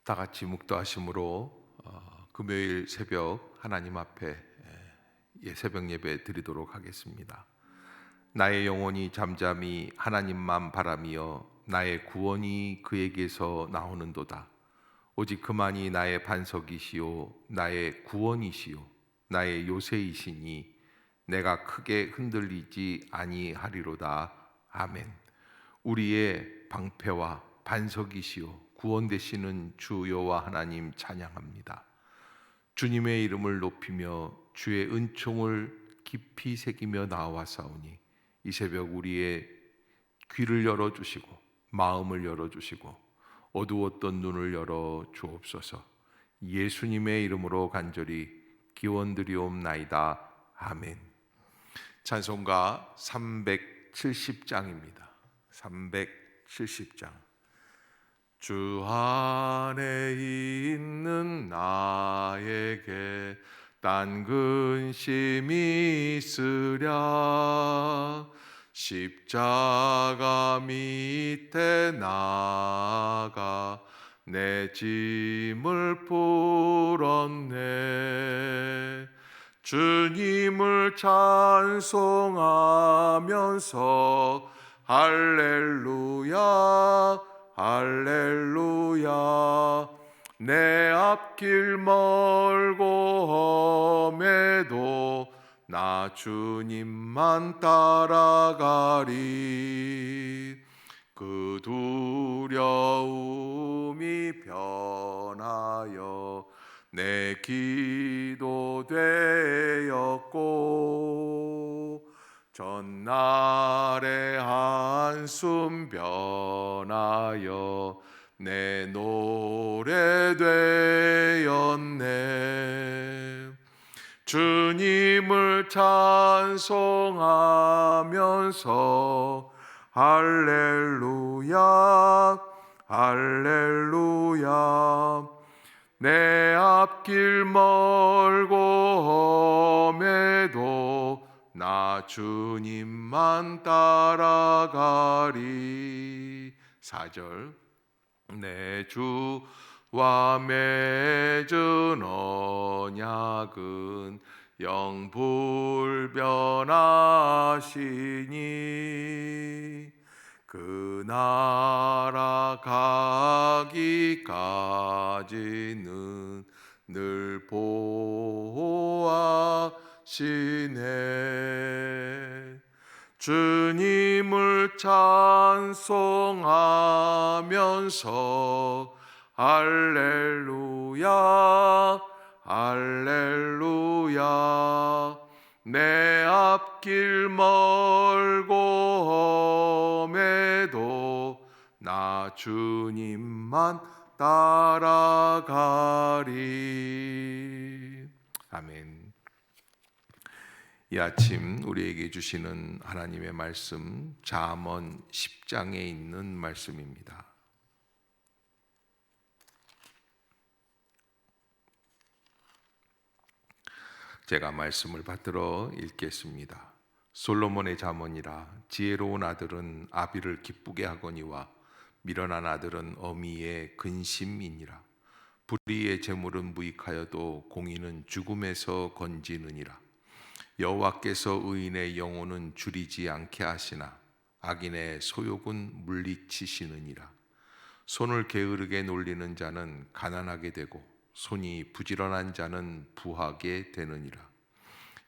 다 같이 묵도하심으로 금요일 새벽 하나님 앞에 새벽 예배 드리도록 하겠습니다. 나의 영혼이 잠잠히 하나님만 바라며 나의 구원이 그에게서 나오는도다. 오직 그만이 나의 반석이시요 나의 구원이시요 나의 요새이시니 내가 크게 흔들리지 아니하리로다. 아멘. 우리의 방패와 반석이시요 구원 되시는 주 여호와 하나님 찬양합니다. 주님의 이름을 높이며 주의 은총을 깊이 새기며 나아와사오니 이 새벽 우리의 귀를 열어주시고 마음을 열어주시고 어두웠던 눈을 열어 주옵소서. 예수님의 이름으로 간절히 기원드리옵나이다. 아멘. 찬송가 370장입니다. 370장. 주 안에 있는 나에게 딴 근심이 있으랴. 십자가 밑에 나가 내 짐을 풀었네. 주님을 찬송하면서 할렐루야 할렐루야. 내 앞길 멀고 험해도 나 주님만 따라가리. 그 두려움이 변하여 내 기도 되었고 전날의 한숨 변하여 내 노래 되었네. 주님을 찬송하면서 할렐루야 할렐루야. 내 앞길 멀고 험해도 나 주님만 따라가리. 4절. 내 주와 맺은 언약은 영불변하시니 그 나라 가기까지는 늘 보호하시네. 주님을 찬송하면서 할렐루야 할렐루야. 내 앞길 멀고 험해도 나 주님만 따라가리. 아멘. 이 아침 우리에게 주시는 하나님의 말씀 잠언 10장에 있는 말씀입니다. 제가 말씀을 받들어 읽겠습니다. 솔로몬의 잠언이라. 지혜로운 아들은 아비를 기쁘게 하거니와 미련한 아들은 어미의 근심이니라. 불의의 재물은 무익하여도 공의는 죽음에서 건지느니라. 여호와께서 의인의 영혼은 줄이지 않게 하시나 악인의 소욕은 물리치시느니라. 손을 게으르게 놀리는 자는 가난하게 되고 손이 부지런한 자는 부하게 되느니라.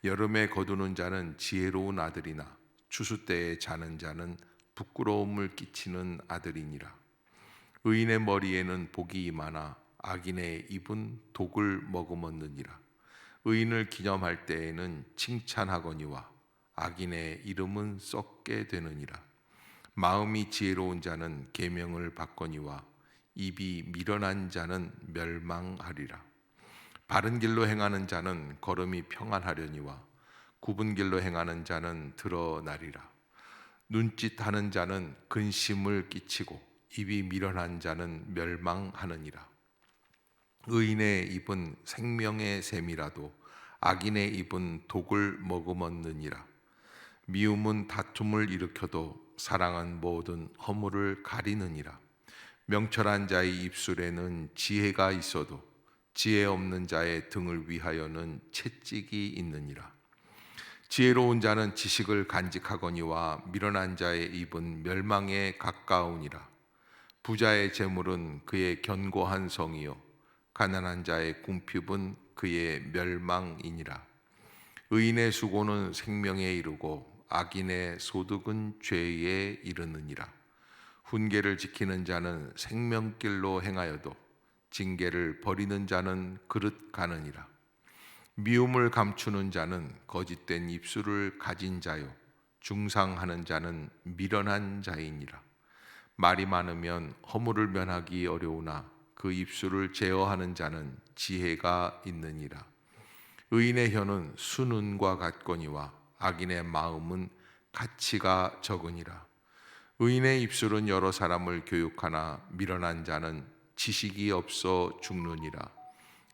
여름에 거두는 자는 지혜로운 아들이나 추수 때에 자는 자는 부끄러움을 끼치는 아들이니라. 의인의 머리에는 복이 임하나 악인의 입은 독을 머금었느니라. 의인을 기념할 때에는 칭찬하거니와 악인의 이름은 썩게 되느니라. 마음이 지혜로운 자는 계명을 받거니와 입이 미련한 자는 멸망하리라. 바른 길로 행하는 자는 걸음이 평안하려니와 굽은 길로 행하는 자는 드러나리라. 눈짓하는 자는 근심을 끼치고 입이 미련한 자는 멸망하느니라. 의인의 입은 생명의 샘이라도 악인의 입은 독을 머금었느니라. 미움은 다툼을 일으켜도 사랑은 모든 허물을 가리느니라. 명철한 자의 입술에는 지혜가 있어도 지혜 없는 자의 등을 위하여는 채찍이 있느니라. 지혜로운 자는 지식을 간직하거니와 미련한 자의 입은 멸망에 가까우니라. 부자의 재물은 그의 견고한 성이요 가난한 자의 궁핍은 그의 멸망이니라. 의인의 수고는 생명에 이르고 악인의 소득은 죄에 이르느니라. 훈계를 지키는 자는 생명길로 행하여도 징계를 버리는 자는 그릇 가느니라. 미움을 감추는 자는 거짓된 입술을 가진 자요 중상하는 자는 미련한 자이니라. 말이 많으면 허물을 면하기 어려우나 그 입술을 제어하는 자는 지혜가 있느니라. 의인의 혀는 순은과 같거니와 악인의 마음은 가치가 적으니라. 의인의 입술은 여러 사람을 교육하나 미련한 자는 지식이 없어 죽느니라.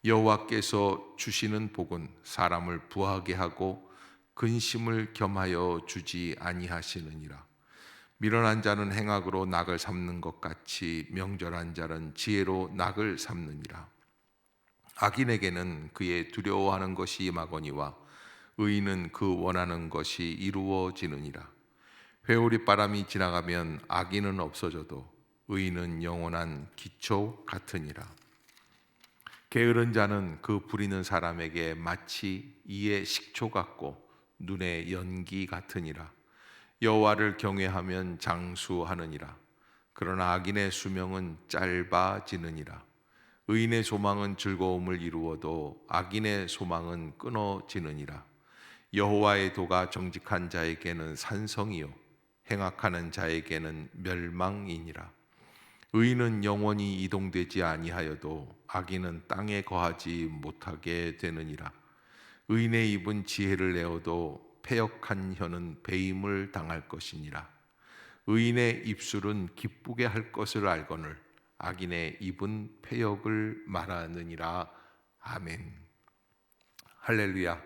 여호와께서 주시는 복은 사람을 부하게 하고 근심을 겸하여 주지 아니하시느니라. 미련한 자는 행악으로 낙을 삼는 것 같이 명절한 자는 지혜로 낙을 삼느니라. 악인에게는 그의 두려워하는 것이 임하거니와 의인은 그 원하는 것이 이루어지느니라. 회오리 바람이 지나가면 악인은 없어져도 의인은 영원한 기초 같으니라. 게으른 자는 그 부리는 사람에게 마치 이의 식초 같고 눈의 연기 같으니라. 여호와를 경외하면 장수하느니라. 그러나 악인의 수명은 짧아지느니라. 의인의 소망은 즐거움을 이루어도 악인의 소망은 끊어지느니라. 여호와의 도가 정직한 자에게는 산성이요 행악하는 자에게는 멸망이니라. 의인은 영원히 이동되지 아니하여도 악인은 땅에 거하지 못하게 되느니라. 의인의 입은 지혜를 내어도 패역한 혀는 배임을 당할 것이니라. 의인의 입술은 기쁘게 할 것을 알거늘 악인의 입은 패역을 말하느니라. 아멘. 할렐루야.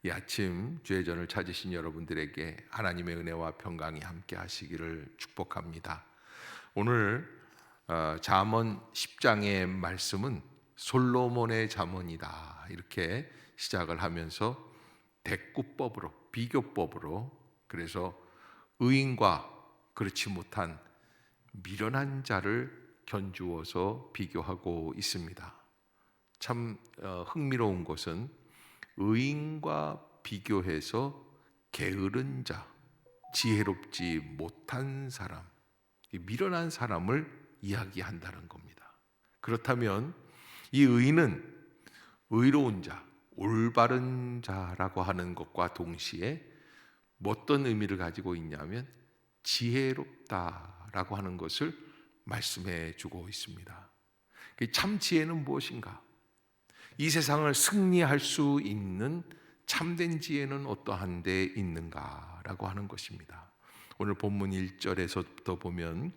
이 아침 주의 전을 찾으신 여러분들에게 하나님의 은혜와 평강이 함께 하시기를 축복합니다. 오늘 잠언 10장의 말씀은 솔로몬의 잠언이다 이렇게 시작을 하면서 대꾸법으로 비교법으로 그래서 의인과 그렇지 못한 미련한 자를 견주어서 비교하고 있습니다. 참 흥미로운 것은 의인과 비교해서 게으른 자, 지혜롭지 못한 사람, 미련한 사람을 이야기한다는 겁니다. 그렇다면 이 의인은 의로운 자, 올바른 자라고 하는 것과 동시에 어떤 의미를 가지고 있냐면 지혜롭다라고 하는 것을 말씀해 주고 있습니다. 참 지혜는 무엇인가? 이 세상을 승리할 수 있는 참된 지혜는 어떠한 데 있는가라고 하는 것입니다. 오늘 본문 1절에서부터 보면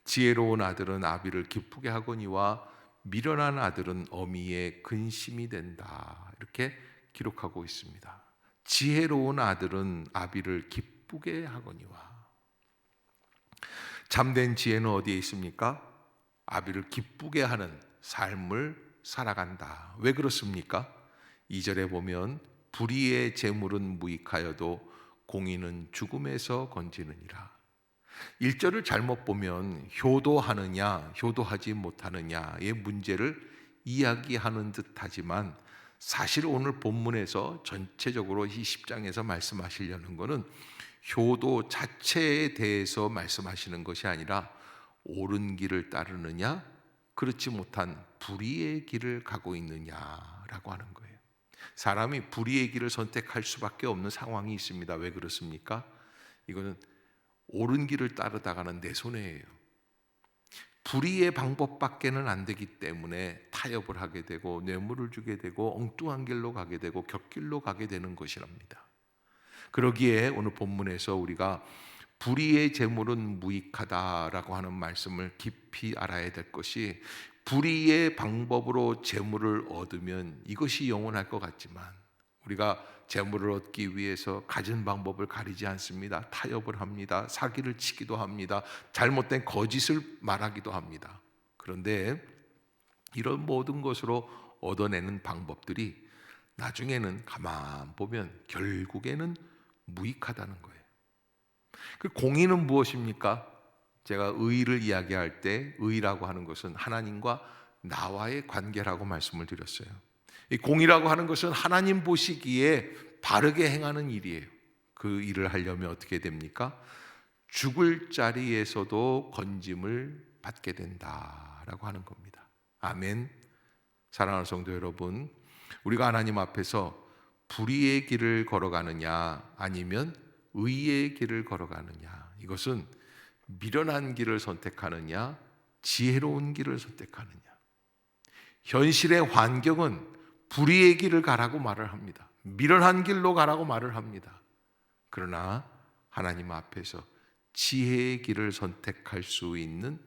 지혜로운 아들은 아비를 기쁘게 하거니와 미련한 아들은 어미의 근심이 된다 이렇게 기록하고 있습니다. 지혜로운 아들은 아비를 기쁘게 하거니와. 참된 지혜는 어디에 있습니까? 아비를 기쁘게 하는 삶을 살아간다. 왜 그렇습니까? 2절에 보면 불의의 재물은 무익하여도 공의는 죽음에서 건지느니라. 1절을 잘못 보면 효도하느냐 효도하지 못하느냐의 문제를 이야기하는 듯하지만 사실 오늘 본문에서 전체적으로 이 10장에서 말씀하시려는 것은 효도 자체에 대해서 말씀하시는 것이 아니라 옳은 길을 따르느냐 그렇지 못한 불의의 길을 가고 있느냐라고 하는 거예요. 사람이 불의의 길을 선택할 수밖에 없는 상황이 있습니다. 왜 그렇습니까? 이거는 옳은 길을 따르다가는 내 손해예요. 불의의 방법밖에는 안 되기 때문에 타협을 하게 되고 뇌물을 주게 되고 엉뚱한 길로 가게 되고 곁길로 가게 되는 것이랍니다. 그러기에 오늘 본문에서 우리가 불의의 재물은 무익하다라고 하는 말씀을 깊이 알아야 될 것이 불의의 방법으로 재물을 얻으면 이것이 영원할 것 같지만 우리가 재물을 얻기 위해서 가진 방법을 가리지 않습니다. 타협을 합니다. 사기를 치기도 합니다. 잘못된 거짓을 말하기도 합니다. 그런데 이런 모든 것으로 얻어내는 방법들이 나중에는 가만 보면 결국에는 무익하다는 거예요. 그 공의는 무엇입니까? 제가 의를 이야기할 때 의라고 하는 것은 하나님과 나와의 관계라고 말씀을 드렸어요. 이 공의라고 하는 것은 하나님 보시기에 바르게 행하는 일이에요. 그 일을 하려면 어떻게 됩니까? 죽을 자리에서도 건짐을 받게 된다라고 하는 겁니다. 아멘. 사랑하는 성도 여러분, 우리가 하나님 앞에서 불의의 길을 걸어가느냐 아니면 의의 길을 걸어가느냐, 이것은 미련한 길을 선택하느냐 지혜로운 길을 선택하느냐. 현실의 환경은 불의의 길을 가라고 말을 합니다. 미련한 길로 가라고 말을 합니다. 그러나 하나님 앞에서 지혜의 길을 선택할 수 있는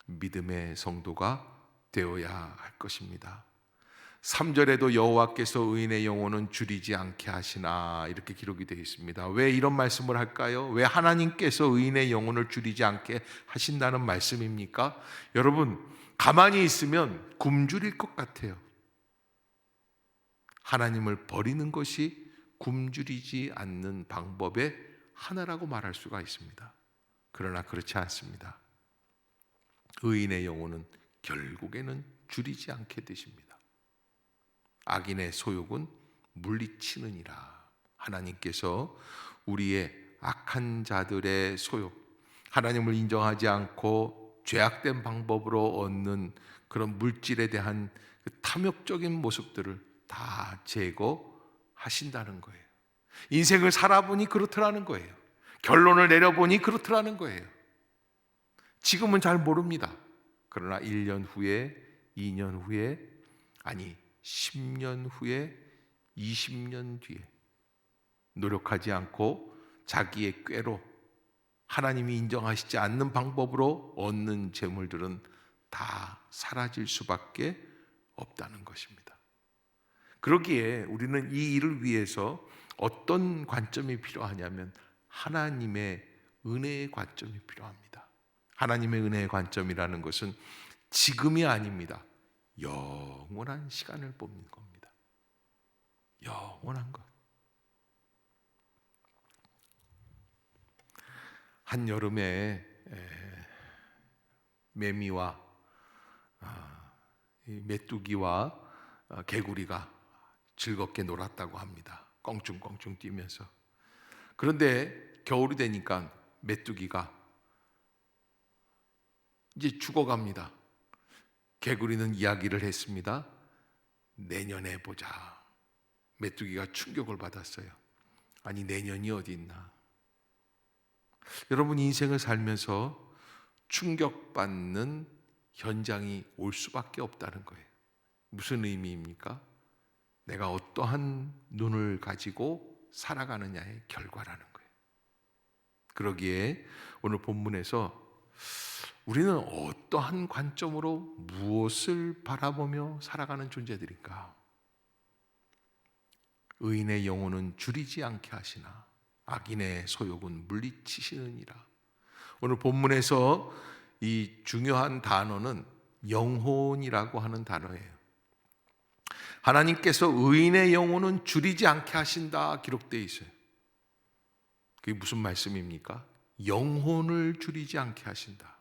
믿음의 성도가 되어야 할 것입니다. 3절에도 여호와께서 의인의 영혼은 줄이지 않게 하시나 이렇게 기록이 되어 있습니다. 왜 이런 말씀을 할까요? 왜 하나님께서 의인의 영혼을 줄이지 않게 하신다는 말씀입니까? 여러분, 가만히 있으면 굶주릴 것 같아요. 하나님을 버리는 것이 굶주리지 않는 방법의 하나라고 말할 수가 있습니다. 그러나 그렇지 않습니다. 의인의 영혼은 결국에는 줄이지 않게 되십니다. 악인의 소욕은 물리치느니라. 하나님께서 우리의 악한 자들의 소욕, 하나님을 인정하지 않고 죄악된 방법으로 얻는 그런 물질에 대한 그 탐욕적인 모습들을 다 제거하신다는 거예요. 인생을 살아보니 그렇더라는 거예요. 결론을 내려보니 그렇더라는 거예요. 지금은 잘 모릅니다. 그러나 1년 후에, 2년 후에, 아니 10년 후에, 20년 뒤에 노력하지 않고 자기의 꾀로 하나님이 인정하시지 않는 방법으로 얻는 재물들은 다 사라질 수밖에 없다는 것입니다. 그러기에 우리는 이 일을 위해서 어떤 관점이 필요하냐면 하나님의 은혜의 관점이 필요합니다. 하나님의 은혜의 관점이라는 것은 지금이 아닙니다. 영원한 시간을 뽑는 겁니다. 영원한 것. 한여름에 매미와 메뚜기와 개구리가 즐겁게 놀았다고 합니다. 껑충껑충 뛰면서. 그런데 겨울이 되니까 메뚜기가 이제 죽어갑니다. 개구리는 이야기를 했습니다. 내년에 보자. 메뚜기가 충격을 받았어요. 아니, 내년이 어디 있나. 여러분, 인생을 살면서 충격받는 현장이 올 수밖에 없다는 거예요. 무슨 의미입니까? 내가 어떠한 눈을 가지고 살아가느냐의 결과라는 거예요. 그러기에 오늘 본문에서 우리는 어떠한 관점으로 무엇을 바라보며 살아가는 존재들인가? 의인의 영혼은 줄이지 않게 하시나 악인의 소욕은 물리치시느니라. 오늘 본문에서 이 중요한 단어는 영혼이라고 하는 단어예요. 하나님께서 의인의 영혼은 줄이지 않게 하신다 기록되어 있어요. 그게 무슨 말씀입니까? 영혼을 줄이지 않게 하신다.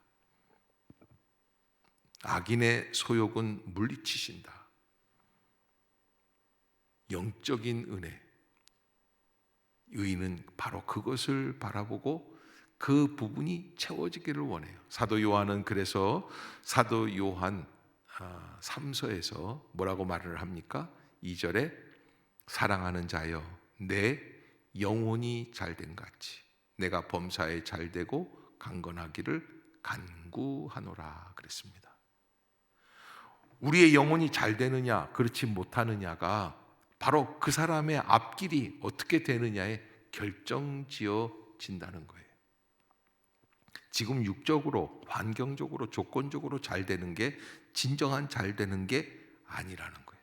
악인의 소욕은 물리치신다. 영적인 은혜, 의인은 바로 그것을 바라보고 그 부분이 채워지기를 원해요. 사도 요한은 그래서 사도 요한 3서에서 뭐라고 말을 합니까? 2절에 사랑하는 자여 내 영혼이 잘된 같이 내가 범사에 잘되고 강건하기를 간구하노라 그랬습니다. 우리의 영혼이 잘 되느냐 그렇지 못하느냐가 바로 그 사람의 앞길이 어떻게 되느냐에 결정지어진다는 거예요. 지금 육적으로, 환경적으로, 조건적으로 잘 되는 게 진정한 잘 되는 게 아니라는 거예요.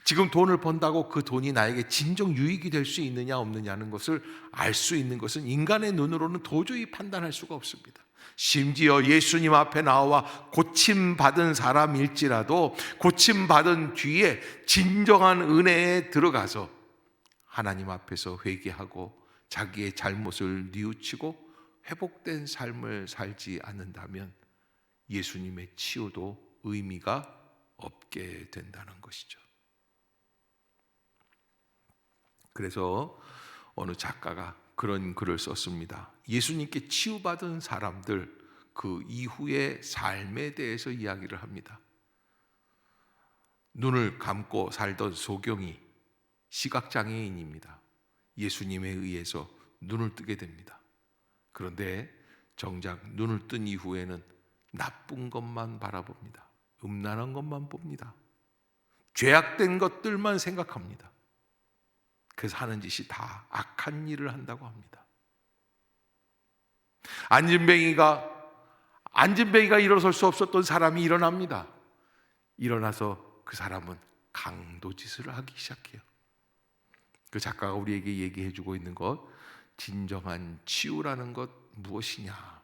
지금 돈을 번다고 그 돈이 나에게 진정 유익이 될 수 있느냐 없느냐는 것을 알 수 있는 것은 인간의 눈으로는 도저히 판단할 수가 없습니다. 심지어 예수님 앞에 나와 고침받은 사람일지라도 고침받은 뒤에 진정한 은혜에 들어가서 하나님 앞에서 회개하고 자기의 잘못을 뉘우치고 회복된 삶을 살지 않는다면 예수님의 치유도 의미가 없게 된다는 것이죠. 그래서 어느 작가가 그런 글을 썼습니다. 예수님께 치유받은 사람들 그 이후의 삶에 대해서 이야기를 합니다. 눈을 감고 살던 소경이 시각장애인입니다. 예수님에 의해서 눈을 뜨게 됩니다. 그런데 정작 눈을 뜬 이후에는 나쁜 것만 바라봅니다. 음란한 것만 봅니다. 죄악된 것들만 생각합니다. 그래서 하는 짓이 다 악한 일을 한다고 합니다. 안진뱅이가 일어설 수 없었던 사람이 일어납니다. 일어나서 그 사람은 강도짓을 하기 시작해요. 그 작가가 우리에게 얘기해 주고 있는 것, 진정한 치유라는 것 무엇이냐?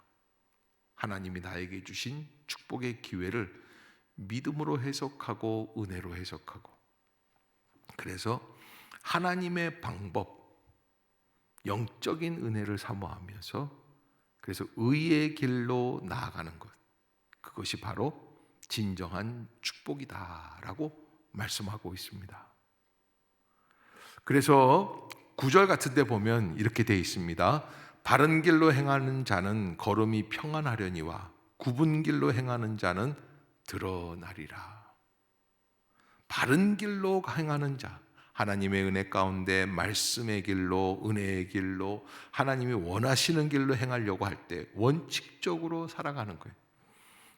하나님이 나에게 주신 축복의 기회를 믿음으로 해석하고 은혜로 해석하고, 그래서 하나님의 방법, 영적인 은혜를 사모하면서 그래서 의의 길로 나아가는 것, 그것이 바로 진정한 축복이다라고 말씀하고 있습니다. 그래서 9절 같은 데 보면 이렇게 되어 있습니다. 바른 길로 행하는 자는 걸음이 평안하려니와 굽은 길로 행하는 자는 드러나리라. 바른 길로 행하는 자, 하나님의 은혜 가운데 말씀의 길로, 은혜의 길로, 하나님이 원하시는 길로 행하려고 할 때 원칙적으로 살아가는 거예요.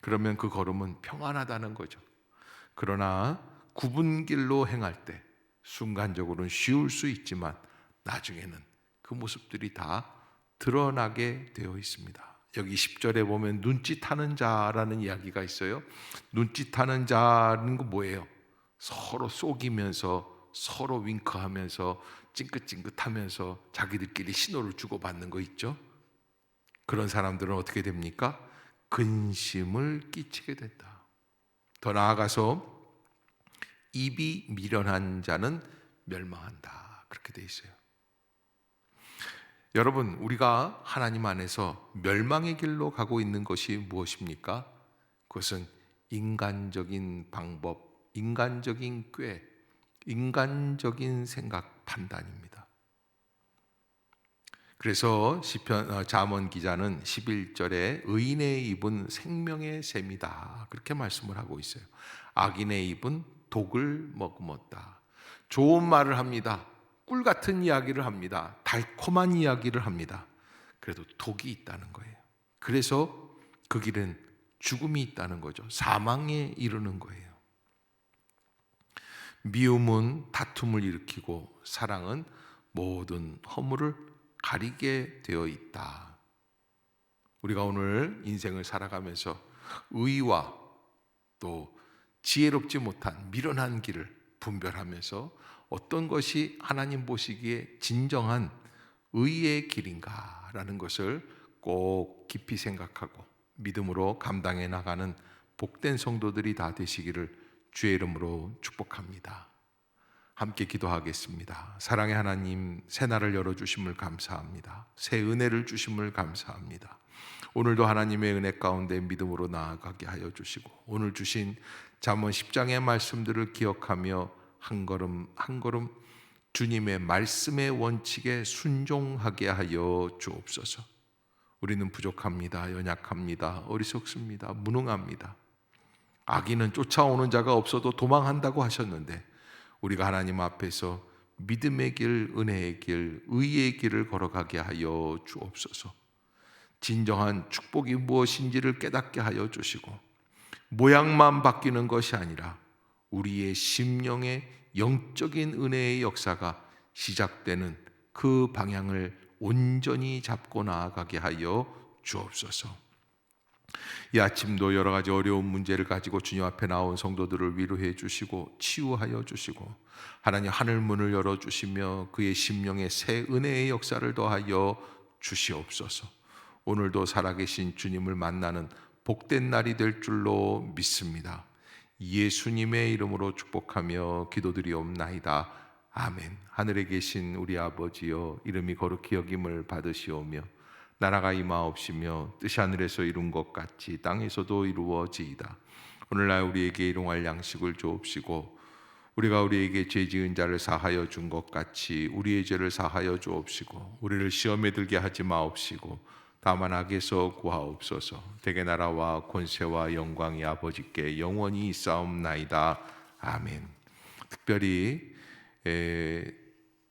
그러면 그 걸음은 평안하다는 거죠. 그러나 굽은 길로 행할 때 순간적으로는 쉬울 수 있지만 나중에는 그 모습들이 다 드러나게 되어 있습니다. 여기 10절에 보면 눈짓하는 자라는 이야기가 있어요. 눈짓하는 자는 거 뭐예요? 서로 속이면서, 서로 윙크하면서, 찡긋찡긋하면서 자기들끼리 신호를 주고받는 거 있죠? 그런 사람들은 어떻게 됩니까? 근심을 끼치게 된다. 더 나아가서 입이 미련한 자는 멸망한다. 그렇게 돼 있어요. 여러분, 우리가 하나님 안에서 멸망의 길로 가고 있는 것이 무엇입니까? 그것은 인간적인 방법, 인간적인 꾀, 인간적인 생각, 판단입니다. 그래서 잠언 기자는 11절에 의인의 입은 생명의 샘이다, 그렇게 말씀을 하고 있어요. 악인의 입은 독을 머금었다. 좋은 말을 합니다. 꿀 같은 이야기를 합니다. 달콤한 이야기를 합니다. 그래도 독이 있다는 거예요. 그래서 그 길은 죽음이 있다는 거죠. 사망에 이르는 거예요. 미움은 다툼을 일으키고 사랑은 모든 허물을 가리게 되어 있다. 우리가 오늘 인생을 살아가면서 의와 또 지혜롭지 못한 미련한 길을 분별하면서 어떤 것이 하나님 보시기에 진정한 의의 길인가라는 것을 꼭 깊이 생각하고 믿음으로 감당해 나가는 복된 성도들이 다 되시기를 주의 이름으로 축복합니다. 함께 기도하겠습니다. 사랑의 하나님, 새 날을 열어주심을 감사합니다. 새 은혜를 주심을 감사합니다. 오늘도 하나님의 은혜 가운데 믿음으로 나아가게 하여 주시고 오늘 주신 잠언 10장의 말씀들을 기억하며 한 걸음 한 걸음 주님의 말씀의 원칙에 순종하게 하여 주옵소서. 우리는 부족합니다. 연약합니다. 어리석습니다. 무능합니다. 악인은 쫓아오는 자가 없어도 도망한다고 하셨는데 우리가 하나님 앞에서 믿음의 길, 은혜의 길, 의의 길을 걸어가게 하여 주옵소서. 진정한 축복이 무엇인지를 깨닫게 하여 주시고 모양만 바뀌는 것이 아니라 우리의 심령의 영적인 은혜의 역사가 시작되는 그 방향을 온전히 잡고 나아가게 하여 주옵소서. 이 아침도 여러 가지 어려운 문제를 가지고 주님 앞에 나온 성도들을 위로해 주시고 치유하여 주시고 하나님 하늘 문을 열어주시며 그의 심령에 새 은혜의 역사를 더하여 주시옵소서. 오늘도 살아계신 주님을 만나는 복된 날이 될 줄로 믿습니다. 예수님의 이름으로 축복하며 기도드리옵나이다. 아멘. 하늘에 계신 우리 아버지여, 이름이 거룩히 여김을 받으시오며 나라가 임하옵시며 뜻이 하늘에서 이룬 것 같이 땅에서도 이루어지이다. 오늘날 우리에게 일용할 양식을 주옵시고 우리가 우리에게 죄 지은 자를 사하여 준 것 같이 우리의 죄를 사하여 주옵시고 우리를 시험에 들게 하지 마옵시고 다만 악에서 구하옵소서. 대개 나라와 권세와 영광이 아버지께 영원히 있사옵나이다. 아멘. 특별히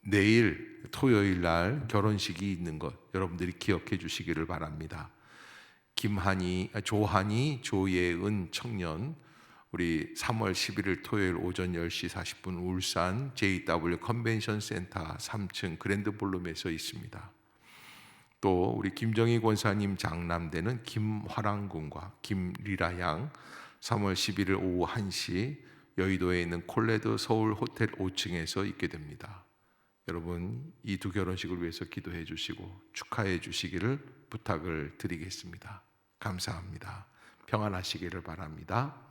내일 토요일 날 결혼식이 있는 것 여러분들이 기억해 주시기를 바랍니다. 조한이, 조예은 청년, 우리 3월 11일 토요일 오전 10시 40분 울산 JW 컨벤션 센터 3층 그랜드 볼룸에서 있습니다. 또 우리 김정희 권사님 장남대는 김화랑 군과 김리라 양 3월 11일 오후 1시 여의도에 있는 콜레드 서울 호텔 5층에서 있게 됩니다. 여러분 이 두 결혼식을 위해서 기도해 주시고 축하해 주시기를 부탁을 드리겠습니다. 감사합니다. 평안하시기를 바랍니다.